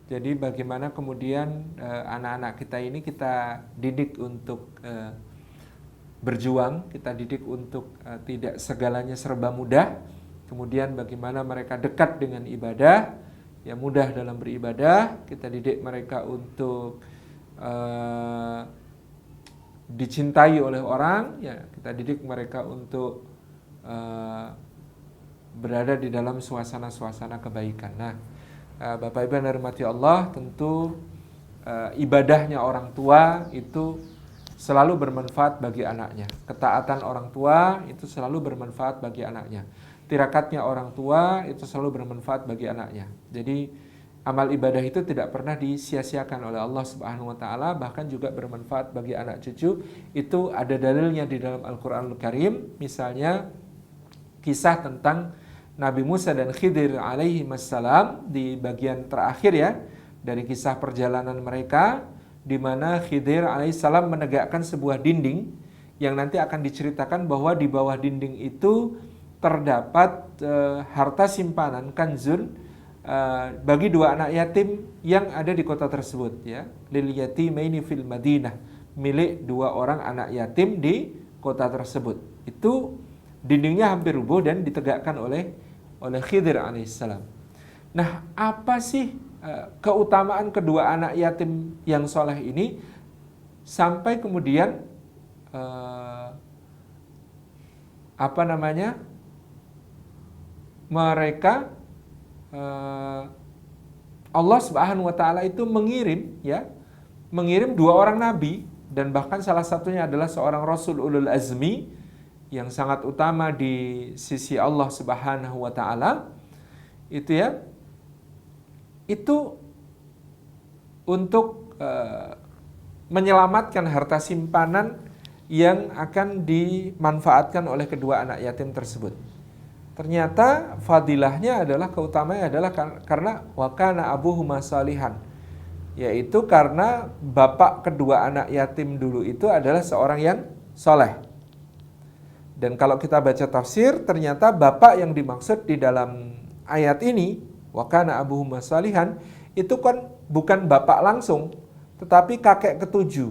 Jadi bagaimana kemudian anak-anak kita ini kita didik untuk berjuang, kita didik untuk tidak segalanya serba mudah. Kemudian bagaimana mereka dekat dengan ibadah, ya mudah dalam beribadah. Kita didik mereka untuk dicintai oleh orang, ya kita didik mereka untuk berada di dalam suasana-suasana kebaikan. Nah, Bapak Ibu yang dirahmati Allah, tentu ibadahnya orang tua itu selalu bermanfaat bagi anaknya. Ketaatan orang tua itu selalu bermanfaat bagi anaknya. Tirakatnya orang tua itu selalu bermanfaat bagi anaknya. Jadi amal ibadah itu tidak pernah disia-siakan oleh Allah Subhanahu wa taala, bahkan juga bermanfaat bagi anak cucu. Itu ada dalilnya di dalam Al-Qur'anul Karim, misalnya kisah tentang Nabi Musa dan Khidir alaihi wassalam di bagian terakhir ya dari kisah perjalanan mereka, di mana Khidir alaihissalam menegakkan sebuah dinding yang nanti akan diceritakan bahwa di bawah dinding itu terdapat harta simpanan kanzun bagi dua anak yatim yang ada di kota tersebut ya, lil yatimaini fil Madinah, milik dua orang anak yatim di kota tersebut. Itu dindingnya hampir rubuh dan ditegakkan oleh Khidir alaihissalam. Nah, apa sih keutamaan kedua anak yatim yang soleh ini sampai kemudian mereka Allah Subhanahu wa taala itu mengirim dua orang nabi, dan bahkan salah satunya adalah seorang rasul ulul azmi yang sangat utama di sisi Allah Subhanahu wa taala. Itu untuk menyelamatkan harta simpanan yang akan dimanfaatkan oleh kedua anak yatim tersebut. Ternyata fadilahnya adalah, keutamaannya adalah karena wa kana abuhuma salihan, yaitu karena bapak kedua anak yatim dulu itu adalah seorang yang soleh. Dan kalau kita baca tafsir, ternyata bapak yang dimaksud di dalam ayat ini, wa kana abuhuma salihan, itu kan bukan bapak langsung, tetapi kakek ketujuh.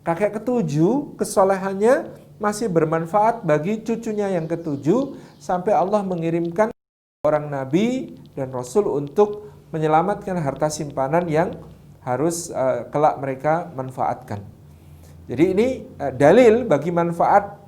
Kakek ketujuh kesolehannya masih bermanfaat bagi cucunya yang ketujuh, sampai Allah mengirimkan orang nabi dan rasul untuk menyelamatkan harta simpanan yang harus kelak mereka manfaatkan. Jadi ini dalil bagi manfaat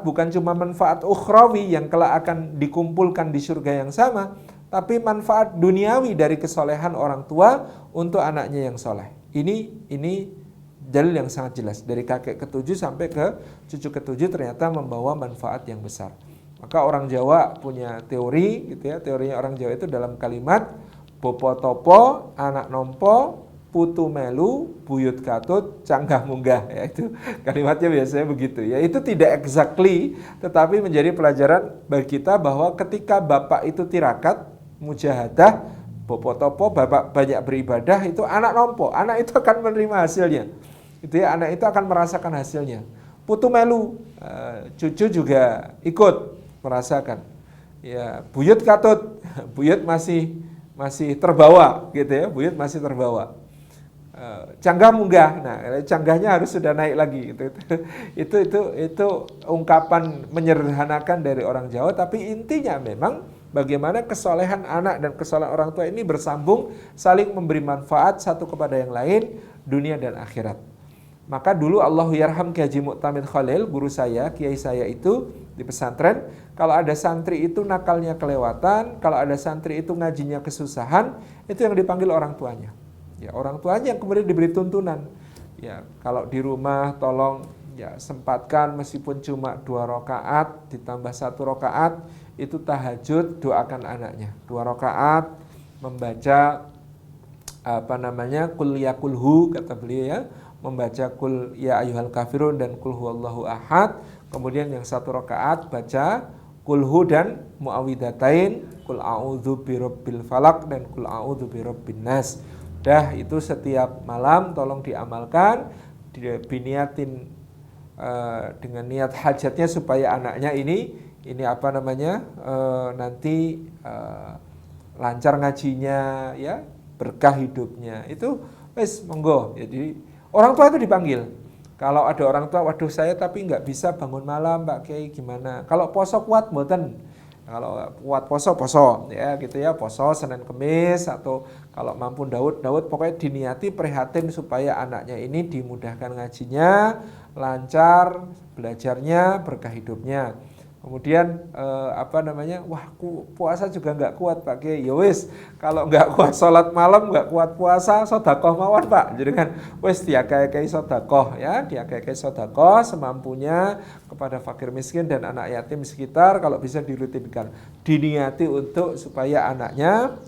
bukan cuma manfaat ukhrawi yang kelak akan dikumpulkan di surga yang sama, tapi manfaat duniawi dari kesolehan orang tua untuk anaknya yang soleh. Ini dalil yang sangat jelas. Dari kakek ketujuh sampai ke cucu ketujuh ternyata membawa manfaat yang besar. Maka orang Jawa punya teori gitu ya. Teorinya orang Jawa itu dalam kalimat bopo topo, anak nompo, putu melu, buyut katut, canggah munggah, ya itu kalimatnya biasanya begitu ya. Itu tidak exactly, tetapi menjadi pelajaran bagi kita bahwa ketika bapak itu tirakat, mujahadah, bopo topo, bapak banyak beribadah, itu anak nompo, anak itu akan menerima hasilnya. Itu ya, anak itu akan merasakan hasilnya. Putu melu, cucu juga ikut merasakan. Ya, buyut katut, buyut masih terbawa gitu ya, buyut masih terbawa. Canggah munggah, nah canggahnya harus sudah naik lagi gitu. Itu ungkapan menyederhanakan dari orang Jawa, tapi intinya memang bagaimana kesolehan anak dan kesolehan orang tua ini bersambung, saling memberi manfaat satu kepada yang lain, dunia dan akhirat. Maka dulu Allahyarham Ki Haji Mu'tamid Khalil, guru saya, kiai saya itu di pesantren, kalau ada santri itu nakalnya kelewatan, kalau ada santri itu ngajinya kesusahan, itu yang dipanggil orang tuanya. Ya, orang tuanya yang kemudian diberi tuntunan. Ya, kalau di rumah tolong ya sempatkan meskipun cuma 2 rakaat ditambah 1 rakaat itu tahajud, doakan anaknya. 2 rakaat membaca qul ya kulhu, kata beliau ya, membaca qul ya ayyuhal kafirun dan qul huwallahu ahad. Kemudian yang 1 rakaat baca kulhu dan muawwidatain, qul a'udzu birabbil falaq dan qul a'udzu birabbin nas. Dah itu setiap malam tolong diamalkan, diniatin dengan niat hajatnya supaya anaknya ini nanti lancar ngajinya ya, berkah hidupnya. Itu wes monggo. Jadi orang tua itu dipanggil. Kalau ada orang tua, waduh saya tapi nggak bisa bangun malam Pak Kiai gimana? Kalau poso kuat mboten? Kalau kuat poso ya gitu ya, poso Senin Kemis, atau kalau mampu Daud pokoknya diniati prihatin supaya anaknya ini dimudahkan ngajinya, lancar belajarnya, berkah hidupnya. Kemudian wah puasa juga nggak kuat Pak Kiai. Ya wis, kalau nggak kuat sholat malam, nggak kuat puasa, sedekah mawon Pak. Jadi kan wis diakai-akai sedekah ya, diakai-akai sedekah semampunya kepada fakir miskin dan anak yatim sekitar, kalau bisa dirutinkan. Diniati untuk supaya anaknya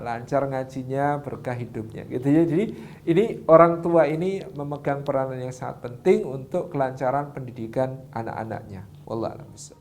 lancar ngajinya, berkah hidupnya gitu ya. Jadi ini orang tua ini memegang peranan yang sangat penting untuk kelancaran pendidikan anak-anaknya. Wallahu a'lam.